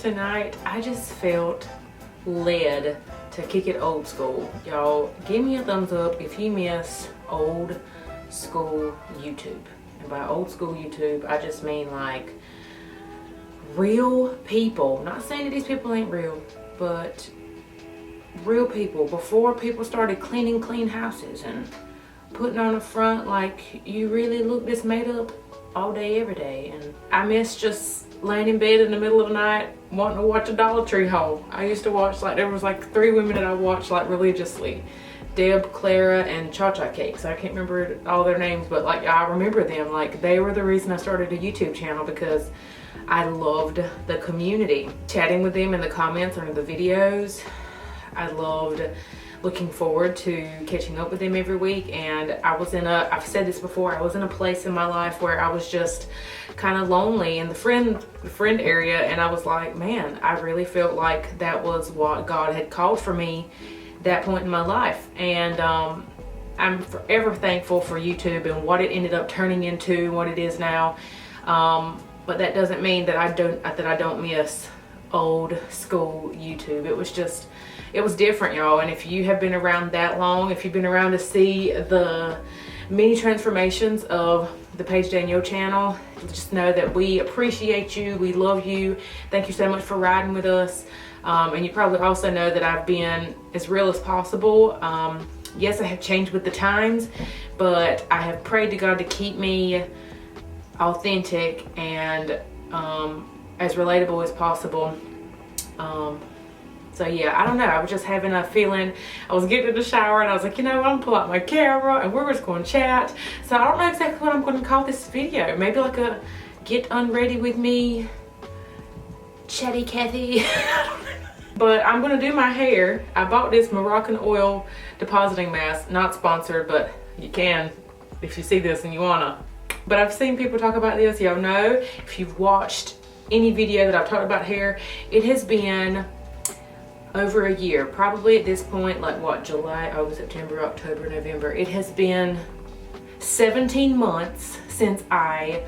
tonight, I just felt led to kick it old school. Y'all, give me a thumbs up if you miss old school YouTube. And by old school YouTube, I just mean like real people. Not saying that these people ain't real, but real people. Before people started clean houses and putting on a front like you really look this made up all day, every day. And I miss just laying in bed in the middle of the night wanting to watch a Dollar Tree haul. I used to watch, like, there was like 3 women that I watched like religiously. Deb, Clara, and Tatcha Cakes. I can't remember all their names, but like I remember them. Like, they were the reason I started a YouTube channel, because I loved the community. Chatting with them in the comments under the videos. I loved looking forward to catching up with them every week. And I've said this before, I was in a place in my life where I was just kind of lonely in the friend area, and I was like, man, I really felt like that was what God had called for me that point in my life. And I'm forever thankful for YouTube and what it ended up turning into, what it is now. But that doesn't mean that I don't miss old school YouTube. It was different, y'all. And if you have been around that long, if you've been around to see the many transformations of the Paige Danielle channel, just know that we appreciate you, we love you. Thank you so much for riding with us. And you probably also know that I've been as real as possible. Yes, I have changed with the times, but I have prayed to God to keep me authentic and as relatable as possible. So yeah, I don't know, I was just having a feeling. I was getting in the shower and I was like, you know what, I'm gonna pull out my camera and we're just gonna chat. So I don't know exactly what I'm gonna call this video. Maybe like a get unready with me, Chatty Cathy. But I'm gonna do my hair. I bought this Moroccan oil depositing mask, not sponsored, but you can if you see this and you wanna. But I've seen people talk about this. Y'all know, if you've watched any video that I've talked about hair, it has been over a year, probably at this point, like what, July, August, September, October, November. It has been 17 months since I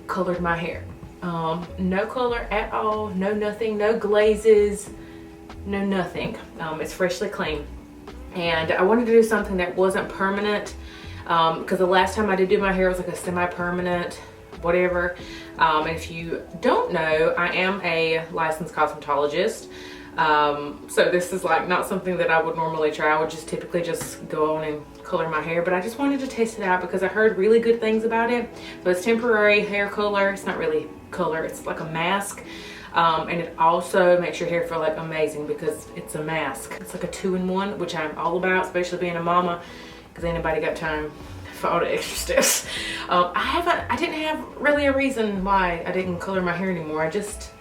colored my hair. No color at all, no nothing, no glazes, no nothing. It's freshly clean. And I wanted to do something that wasn't permanent, because the last time I did do my hair was like a semi-permanent, whatever. And if you don't know, I am a licensed cosmetologist. So this is like not something that I would normally try. I would just typically just go on and color my hair, but I just wanted to test it out because I heard really good things about it. So it's temporary hair color. It's not really color, it's like a mask. And it also makes your hair feel like amazing because it's a mask. It's like a 2-in-1, which I'm all about, especially being a mama, because anybody got time for all the extra steps. I didn't have really a reason why I didn't color my hair anymore. I just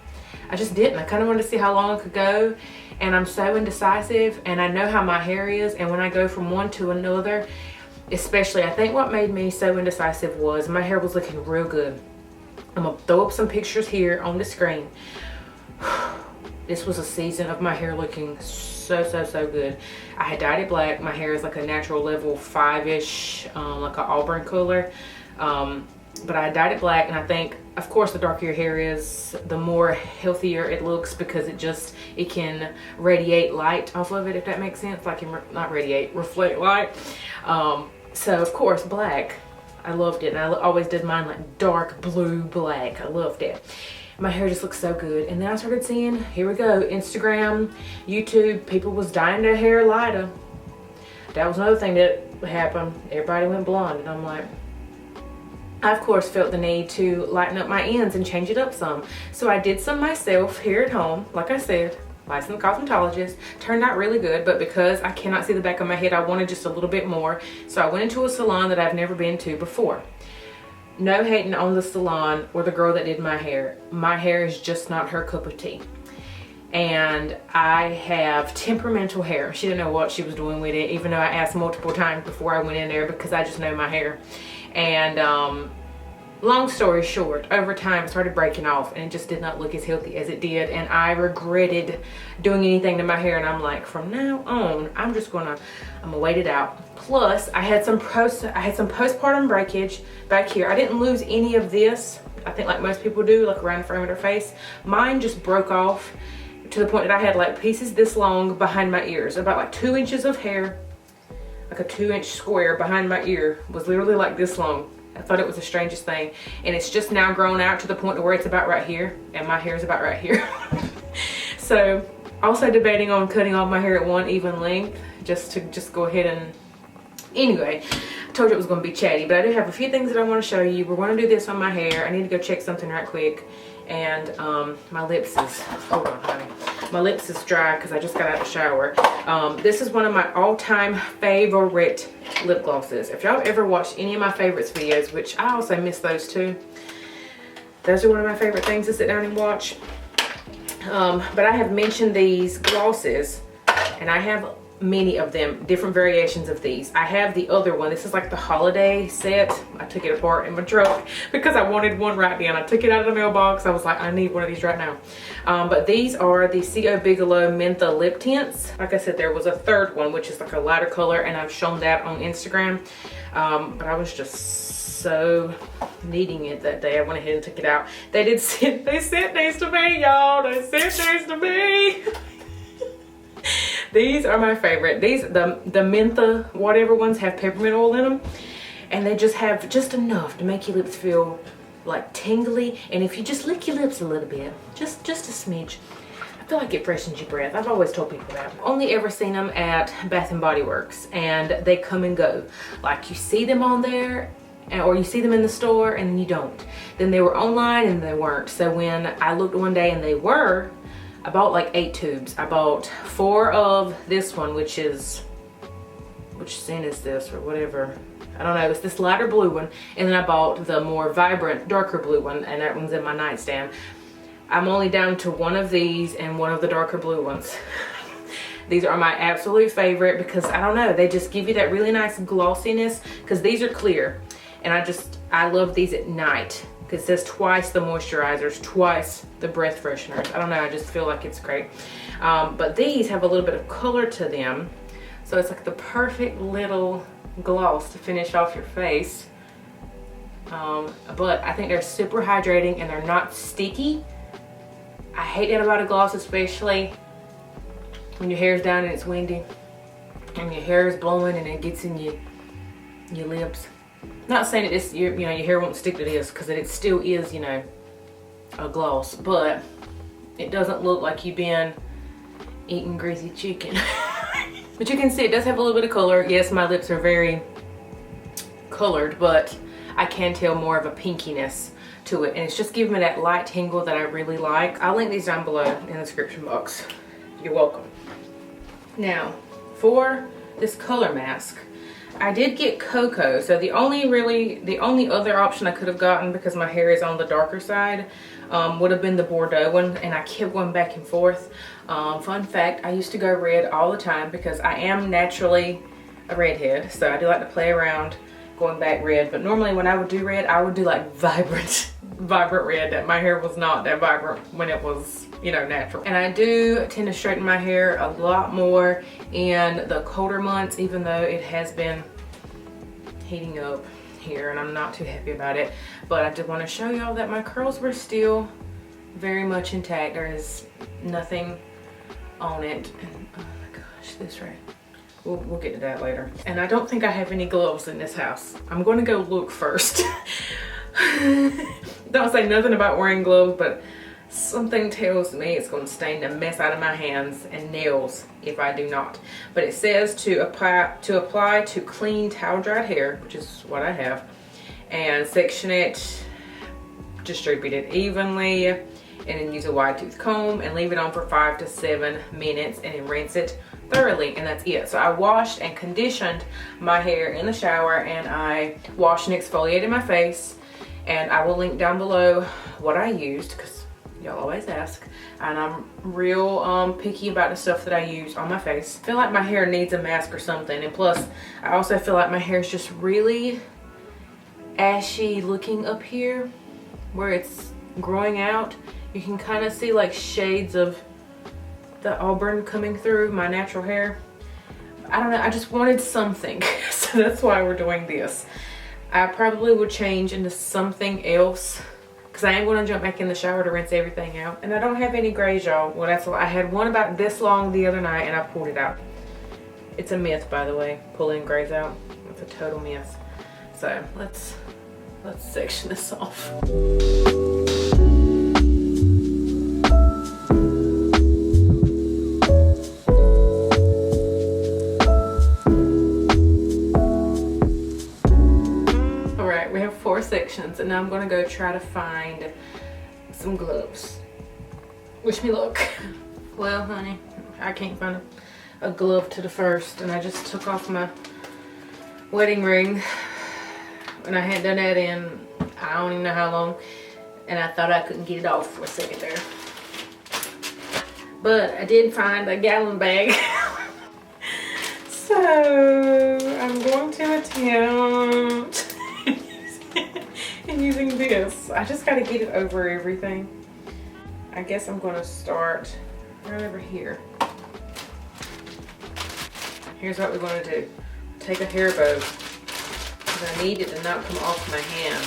didn't. I kind of wanted to see how long I could go, and I'm so indecisive, and I know how my hair is, and when I go from one to another, especially, I think what made me so indecisive was my hair was looking real good. I'm gonna throw up some pictures here on the screen. This was a season of my hair looking so good. I had dyed it black. My hair is like a natural level 5-ish, like an auburn color. But I dyed it black, and I think, of course, the darker your hair is, the more healthier it looks, because it can radiate light off of it, if that makes sense. Like, not radiate, reflect light. So of course, black, I loved it, and I always did mine like dark blue black. I loved it. My hair just looks so good. And then I started seeing, here we go, Instagram, YouTube, people was dyeing their hair lighter. That was another thing that happened. Everybody went blonde, and I'm like, I of course felt the need to lighten up my ends and change it up some. So I did some myself here at home. Like I said, licensed cosmetologist. Turned out really good, but because I cannot see the back of my head, I wanted just a little bit more. So I went into a salon that I've never been to before. No hating on the salon or the girl that did my hair. My hair is just not her cup of tea. And I have temperamental hair. She didn't know what she was doing with it, even though I asked multiple times before I went in there, because I just know my hair. And long story short, over time it started breaking off, and it just did not look as healthy as it did, and I regretted doing anything to my hair. And I'm like, from now on, I'm gonna wait it out. Plus, I had some postpartum breakage back here. I didn't lose any of this. I think like most people do, like around the frame of their face. Mine just broke off to the point that I had like pieces this long behind my ears, about like 2 inches of hair, like a 2-inch square behind my ear was literally like this long. I thought it was the strangest thing, and it's just now grown out to the point where it's about right here, and my hair is about right here. So also debating on cutting off my hair at one even length, just to go ahead and, anyway, I told you it was going to be chatty, but I do have a few things that I want to show you. We're going to do this on my hair. I need to go check something right quick, and my lips is, hold on honey, my lips is dry because I just got out of the shower. This is one of my all-time favorite lip glosses. If y'all ever watched any of my favorites videos, which I also miss those too, those are one of my favorite things to sit down and watch. But I have mentioned these glosses, and I have many of them, different variations of these. I have the other one. This is like the holiday set. I took it apart in my truck because I wanted one right then. I took it out of the mailbox. I was like, I need one of these right now. But these are the C.O. Bigelow Menthol lip tints. Like I said, there was a third one, which is like a lighter color, and I've shown that on Instagram. But I was just so needing it that day. I went ahead and took it out. They sent these to me, y'all. They sent these to me. These are my favorite. These, the mentha whatever ones, have peppermint oil in them, and they just have just enough to make your lips feel like tingly. And if you just lick your lips a little bit, just a smidge, I feel like it freshens your breath. I've always told people that. I've only ever seen them at Bath and Body Works, and they come and go. Like you see them on there, or you see them in the store and then you don't. Then they were online and they weren't. So when I looked one day and they were, I bought like 8 tubes. I bought 4 of this one, which scent is this or whatever? I don't know, it's this lighter blue one. And then I bought the more vibrant, darker blue one, and that one's in my nightstand. I'm only down to 1 of these and 1 of the darker blue ones. These are my absolute favorite because, I don't know, they just give you that really nice glossiness, because these are clear. And I love these at night, because it says twice the moisturizers, twice the breath fresheners. I don't know, I just feel like it's great. But these have a little bit of color to them, so it's like the perfect little gloss to finish off your face. But I think they're super hydrating and they're not sticky. I hate that about a gloss, especially when your hair's down and it's windy and your hair is blowing and it gets in your lips. Not saying that this, your hair won't stick to this, because it still is, a gloss, but it doesn't look like you've been eating greasy chicken. But you can see it does have a little bit of color. Yes, my lips are very colored, but I can tell more of a pinkiness to it, and it's just giving me that light tingle that I really like. I'll link these down below in the description box. You're welcome. Now, for this color mask, I did get cocoa, so the only other option I could have gotten, because my hair is on the darker side, would have been the Bordeaux one, and I kept going back and forth. Fun fact, I used to go red all the time because I am naturally a redhead, so I do like to play around going back red. But normally when I would do red, I would do like vibrant red. My hair was not that vibrant when it was, natural. And I do tend to straighten my hair a lot more in the colder months, even though it has been heating up here and I'm not too happy about it. But I did want to show y'all that my curls were still very much intact. There is nothing on it. And oh my gosh, this right. We'll get to that later. And I don't think I have any gloves in this house. I'm going to go look first. Don't say nothing about wearing gloves, but something tells me it's going to stain the mess out of my hands and nails if I do not. But it says to apply to clean towel dried hair, which is what I have, and section it, distribute it evenly, and then use a wide tooth comb and leave it on for 5 to 7 minutes and then rinse it thoroughly, and that's it. So I washed and conditioned my hair in the shower, and I washed and exfoliated my face, and I will link down below what I used, because y'all always ask, and I'm real picky about the stuff that I use on my face. I feel like my hair needs a mask or something, and plus I also feel like my hair is just really ashy looking up here where it's growing out. You can kind of see like shades of the auburn coming through my natural hair. I don't know, I just wanted something. So that's why we're doing this. I probably would change into something else because I am going to jump back in the shower to rinse everything out. And I don't have any grays, y'all. Well, that's why I had one about this long the other night and I pulled it out. It's a myth, by the way, pulling grays out. It's a total myth. So let's section this off. Alright, we have 4 sections and now I'm gonna go try to find some gloves. Wish me luck. Well, honey, I can't find a glove to the first, and I just took off my wedding ring and I hadn't done that in I don't even know how long, and I thought I couldn't get it off for a second there, but I did find a gallon bag. So I'm going to attempt and using this. I just got to get it over everything. I guess I'm going to start right over here. Here's what we're going to do. Take a hair bow, because I need it to not come off my hand.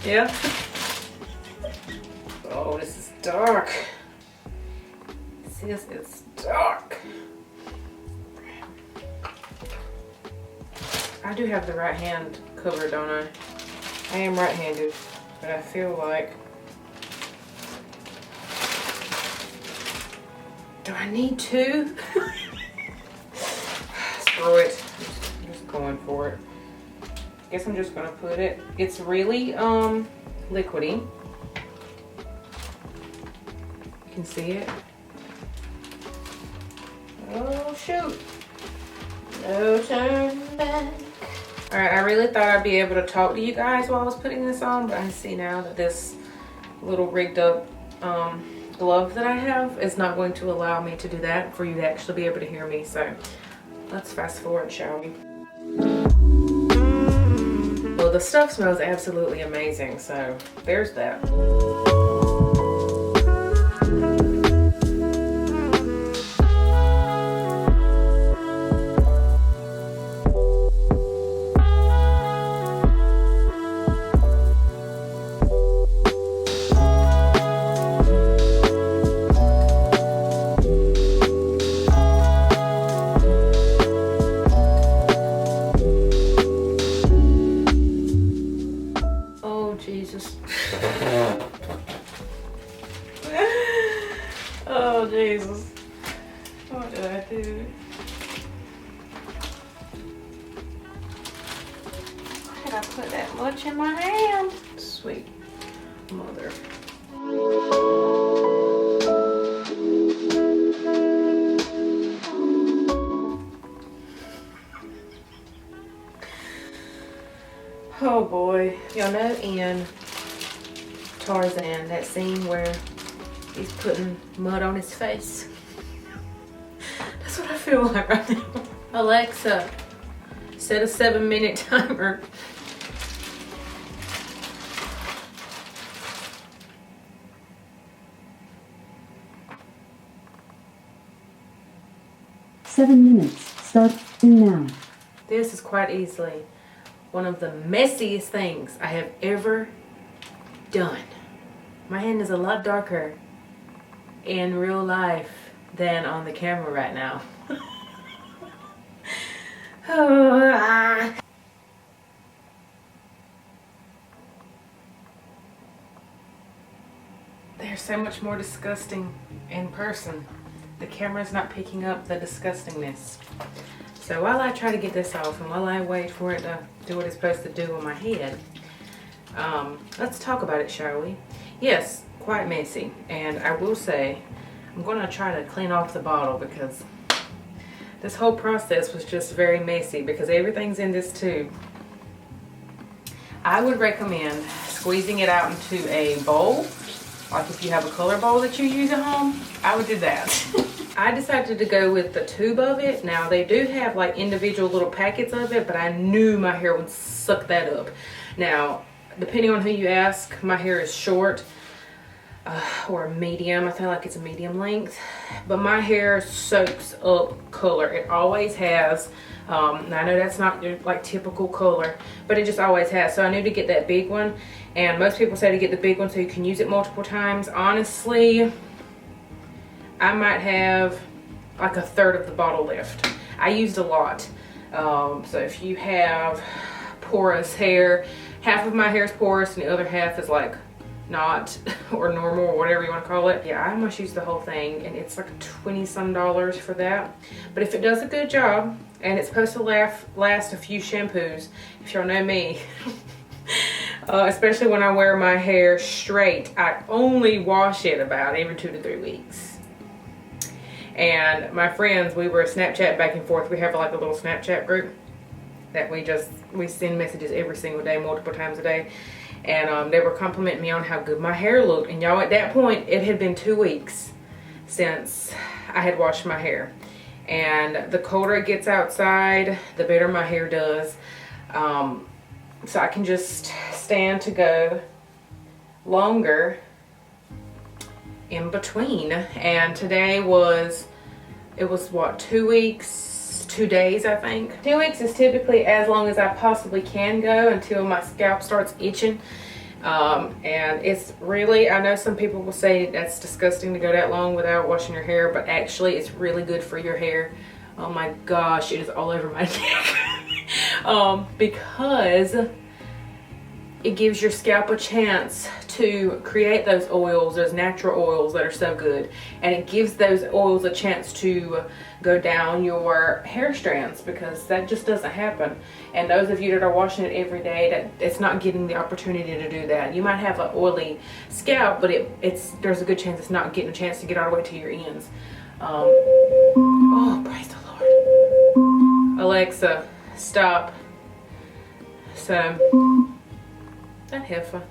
Yeah. Oh, this is dark. See, this is dark. I do have the right hand covered, don't I? I am right-handed, but I feel like... Do I need to? Screw it. I'm just going for it. Guess I'm just gonna put it. It's really liquidy. You can see it. Oh shoot. No turn back. Alright, I really thought I'd be able to talk to you guys while I was putting this on, but I see now that this little rigged up glove that I have is not going to allow me to do that, for you to actually be able to hear me. So let's fast forward, shall we? Well, the stuff smells absolutely amazing, so there's that. Jesus. Oh, Jesus. What did I do? Why did I put that much in my hand? Sweet mother. Oh boy. Y'all know in Tarzan, that scene where he's putting mud on his face? That's what I feel like right now. Alexa, set a 7-minute timer. Seven minutes. Starting now. This is quite easily one of the messiest things I have ever done. My hand is a lot darker in real life than on the camera right now. They're so much more disgusting in person. The camera's not picking up the disgustingness. So while I try to get this off and while I wait for it to do what it's supposed to do on my head, let's talk about it, shall we? Yes, quite messy. And I will say, I'm going to try to clean off the bottle because this whole process was just very messy because everything's in this tube. I would recommend squeezing it out into a bowl. Like if you have a color bowl that you use at home, I would do that. I decided to go with the tube of it. Now they do have like individual little packets of it, but I knew my hair would suck that up. Now, depending on who you ask, my hair is short. or a medium. I feel like it's a medium length, but my hair soaks up color. It always has. And I know that's not your like typical color, but it just always has. So I need to get that big one, and most people say to get the big one so you can use it multiple times. Honestly, I might have like a third of the bottle left. I used a lot. So if you have porous hair, half of my hair is porous and the other half is like not, or normal, or whatever you want to call it. Yeah, I almost used the whole thing, and it's like $20 some for that. But if it does a good job, and it's supposed to last a few shampoos, if y'all know me, especially when I wear my hair straight, I only wash it about every 2 to 3 weeks. And my friends, we were Snapchat back and forth. We have like a little Snapchat group that we send messages every single day, multiple times a day. And they were complimenting me on how good my hair looked. And y'all, at that point, it had been 2 weeks since I had washed my hair. And the colder it gets outside, the better my hair does. So I can just stand to go longer in between. And today it was what, 2 weeks, 2 days, I think. 2 weeks is typically as long as I possibly can go until my scalp starts itching. And it's really, I know some people will say that's disgusting to go that long without washing your hair, but actually it's really good for your hair. Oh my gosh, it is all over my neck. Because it gives your scalp a chance to create those oils, those natural oils that are so good. And it gives those oils a chance to go down your hair strands, because that just doesn't happen. And those of you that are washing it every day, it's not getting the opportunity to do that. You might have an oily scalp, but there's a good chance it's not getting a chance to get all the way to your ends. Oh, praise the Lord. Alexa, stop. So, that heifer.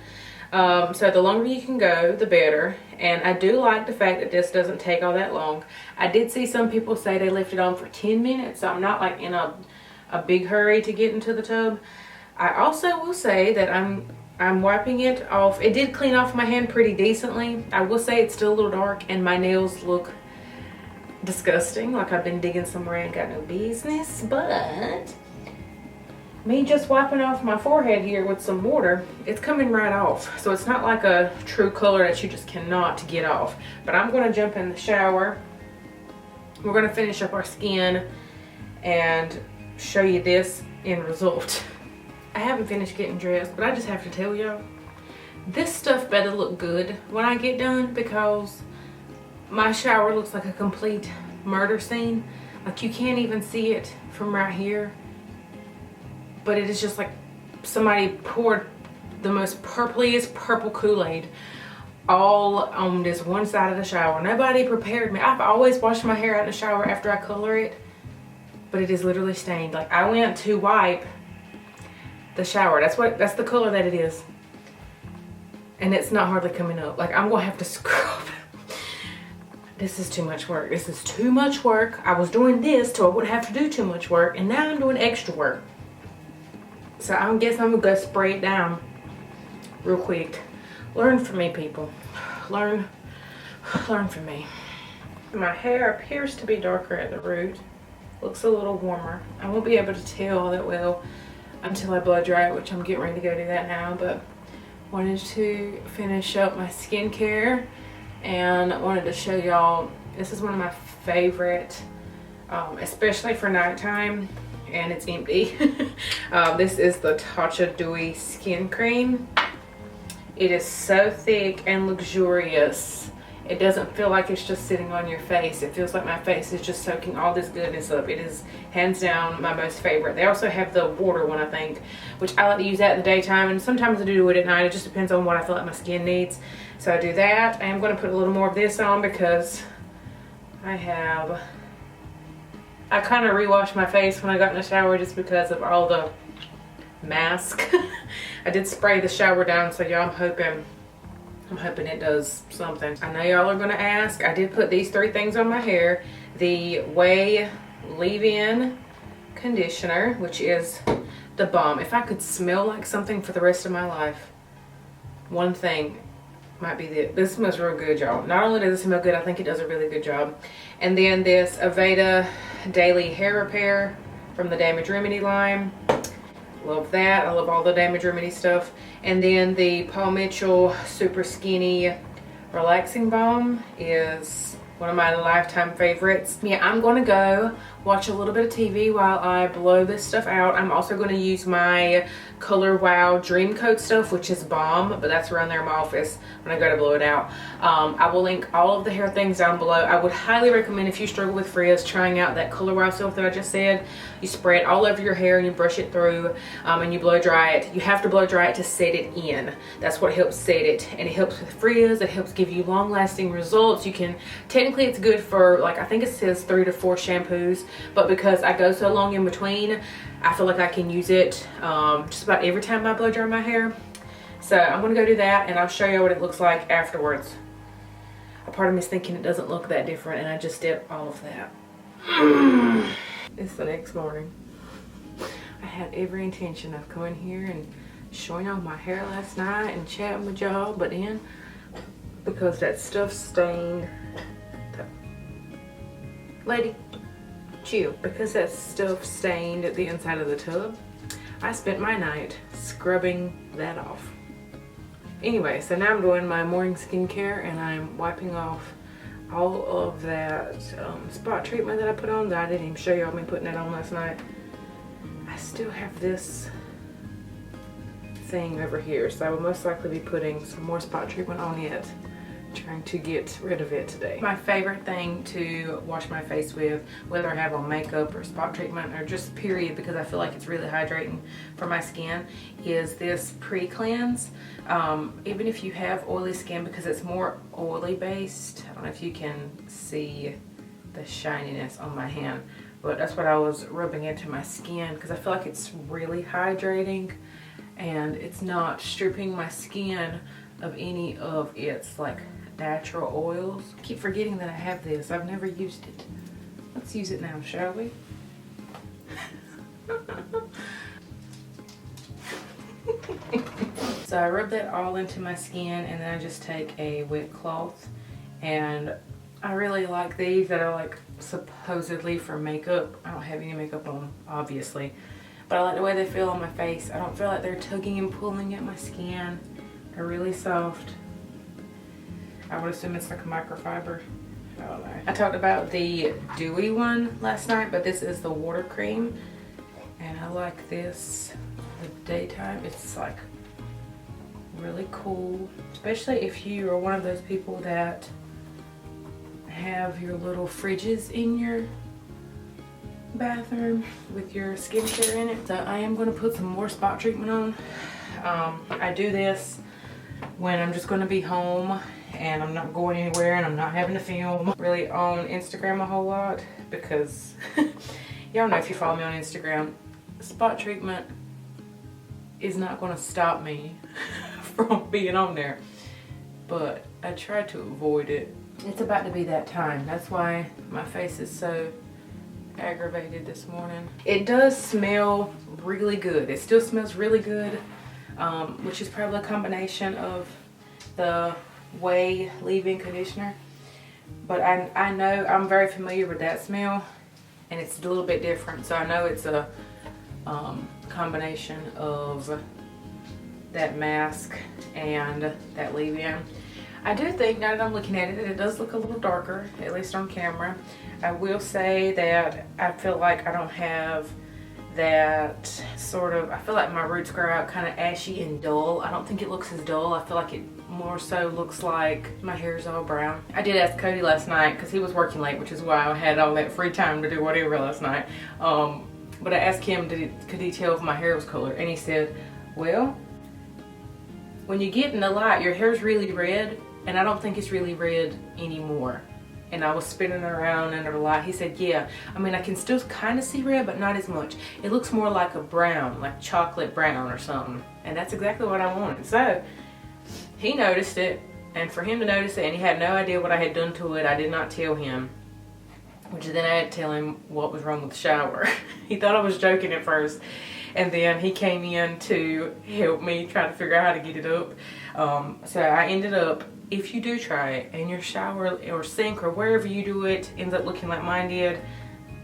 So the longer you can go, the better. And I do like the fact that this doesn't take all that long. I did see some people say they left it on for 10 minutes, so I'm not like in a big hurry to get into the tub. I also will say that I'm wiping it off. It did clean off my hand pretty decently. I will say it's still a little dark and my nails look disgusting, like I've been digging somewhere I ain't got no business, but me just wiping off my forehead here with some water, it's coming right off. So it's not like a true color that you just cannot get off. But I'm going to jump in the shower. We're going to finish up our skin and show you this end result. I haven't finished getting dressed, but I just have to tell y'all, this stuff better look good when I get done, because my shower looks like a complete murder scene. Like you can't even see it from right here. But it is just like somebody poured the most purpliest purple Kool-Aid all on this one side of the shower. Nobody prepared me. I've always washed my hair out in the shower after I color it, but it is literally stained. Like I went to wipe the shower. That's the color that it is. And it's not hardly coming up. Like I'm gonna have to scrub. This is too much work. This is too much work. I was doing this so I wouldn't have to do too much work, and now I'm doing extra work. So I guess I'm gonna go spray it down real quick. Learn from me, people. Learn from me. My hair appears to be darker at the root. Looks a little warmer. I won't be able to tell that well until I blow dry it, which I'm getting ready to go do that now, but wanted to finish up my skincare and wanted to show y'all, this is one of my favorite, especially for nighttime. And it's empty. This is the Tatcha Dewey Skin Cream. It is so thick and luxurious. It doesn't feel like it's just sitting on your face. It feels like my face is just soaking all this goodness up. It is hands down my most favorite. They also have the water one, I think, which I like to use that in the daytime, and sometimes I do it at night. It just depends on what I feel like my skin needs. So I do that. I am going to put a little more of this on because I kind of re-washed my face when I got in the shower just because of all the mask. I did spray the shower down, so y'all, I'm hoping it does something. I know y'all are gonna ask. I did put these 3 things on my hair. The Way leave-in conditioner, which is the bomb. If I could smell like something for the rest of my life, one thing, might be this smells real good, y'all. Not only does it smell good, I think it does a really good job. And then this Aveda Daily Hair Repair from the Damage Remedy line. Love that. I love all the Damage Remedy stuff. And then the Paul Mitchell Super Skinny Relaxing Balm is one of my lifetime favorites. Yeah, I'm gonna go watch a little bit of TV while I blow this stuff out. I'm also gonna use my Color Wow Dream Coat stuff, which is bomb, but that's around there in my office when I go to blow it out. I will link all of the hair things down below. I would highly recommend, if you struggle with frizz, trying out that Color Wow stuff that I just said. You spray it all over your hair and you brush it through, and you blow dry it. You have to blow dry it to set it in. That's what helps set it, and it helps with frizz. It helps give you long lasting results. You can, technically it's good for, like, I think it says 3 to 4 shampoos, but because I go so long in between, I feel like I can use it just about every time I blow dry my hair. So I'm gonna go do that, and I'll show you what it looks like afterwards. A part of me is thinking it doesn't look that different, and I just did all of that. It's the next morning. I had every intention of coming here and showing y'all my hair last night and chatting with y'all, but then because that stuff stained, lady, chill. Because that stuff stained the inside of the tub, I spent my night scrubbing that off. Anyway, so now I'm doing my morning skincare, and I'm wiping off all of that spot treatment that I put on that I didn't even show y'all me putting that on last night. I still have this thing over here, so I will most likely be putting some more spot treatment on it, trying to get rid of it today. My favorite thing to wash my face with, whether I have on makeup or spot treatment or just period, because I feel like it's really hydrating for my skin, is this pre-cleanse. Even if you have oily skin, because it's more oily based. I don't know if you can see the shininess on my hand, but that's what I was rubbing into my skin, because I feel like it's really hydrating and it's not stripping my skin of any of its like natural oils. I keep forgetting that I have this. I've never used it. Let's use it now, shall we? So I rub that all into my skin, and then I just take a wet cloth, and I really like these that are like supposedly for makeup. I don't have any makeup on, obviously, but I like the way they feel on my face. I don't feel like they're tugging and pulling at my skin. They're really soft. I would assume it's like a microfiber. I don't know. I talked about the Dewey one last night, but this is the water cream, and I like this the daytime. It's like really cool, especially if you are one of those people that have your little fridges in your bathroom with your skincare in it. So I am going to put some more spot treatment on. I do this when I'm just going to be home and I'm not going anywhere and I'm not having to film really on Instagram a whole lot, because y'all know, if you follow me on Instagram, spot treatment is not going to stop me from being on there, but I try to avoid it. It's about to be that time. That's why my face is so aggravated this morning. It does smell really good. It still smells really good, which is probably a combination of the Way leave-in conditioner, but I know I'm very familiar with that smell, and it's a little bit different, so I know it's a combination of that mask and that leave-in. I do think, now that I'm looking at it, that it does look a little darker, at least on camera. I will say that I feel like I don't have that sort of, I feel like my roots grow out kind of ashy and dull. I don't think it looks as dull. I feel like it more so looks like my hair's all brown. I did ask Cody last night, because he was working late, which is why I had all that free time to do whatever last night. But I asked him, could he tell if my hair was colored? And he said, well, when you get in the light, your hair's really red, and I don't think it's really red anymore. And I was spinning around under the light. He said, yeah, I mean, I can still kind of see red, but not as much. It looks more like a brown, like chocolate brown or something. And that's exactly what I wanted. So he noticed it, and for him to notice it, and he had no idea what I had done to it, I did not tell him. Which then I had to tell him what was wrong with the shower. He thought I was joking at first. And then he came in to help me try to figure out how to get it up. So I ended up if you do try it and your shower or sink or wherever you do it ends up looking like mine did,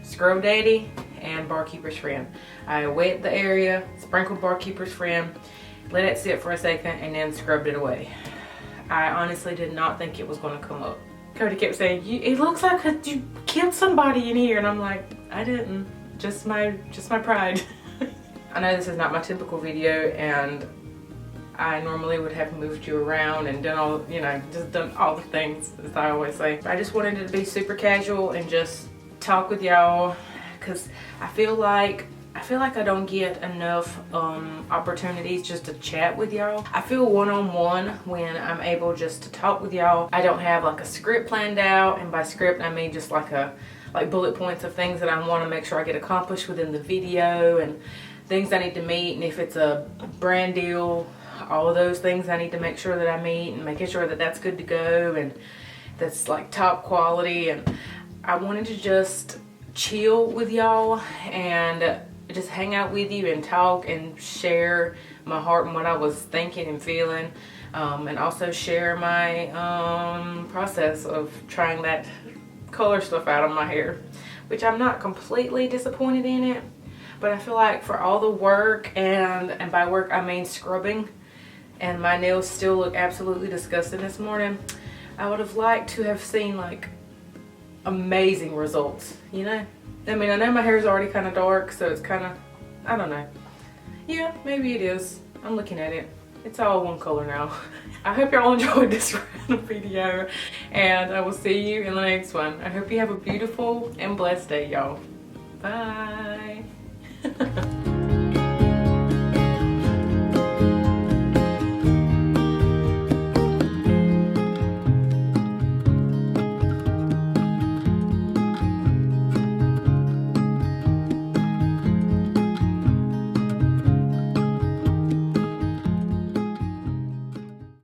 Scrub Daddy and Barkeeper's Friend. I wet the area, sprinkled Barkeeper's Friend, let it sit for a second, and then scrubbed it away. I honestly did not think it was going to come up. Cody kept saying, it looks like you killed somebody in here, and I'm like, I didn't. Just my pride. I know this is not my typical video, and I normally would have moved you around and done all, you know, just done all the things, as I always say. I just wanted it to be super casual and just talk with y'all, because I feel like I don't get enough opportunities just to chat with y'all. I feel one-on-one when I'm able just to talk with y'all. I don't have like a script planned out, and by script I mean just like bullet points of things that I want to make sure I get accomplished within the video, and things I need to meet, and if it's a brand deal, all of those things I need to make sure that I meet, and making sure that that's good to go and that's like top quality. And I wanted to just chill with y'all and just hang out with you and talk and share my heart and what I was thinking and feeling, and also share my process of trying that color stuff out of my hair, which I'm not completely disappointed in it, but I feel like for all the work, and by work I mean scrubbing, and my nails still look absolutely disgusting this morning, I would have liked to have seen like amazing results, you know? I mean, I know my hair is already kind of dark, so it's kind of, I don't know. Yeah, maybe it is. I'm looking at it. It's all one color now. I hope y'all enjoyed this random video, and I will see you in the next one. I hope you have a beautiful and blessed day, y'all. Bye.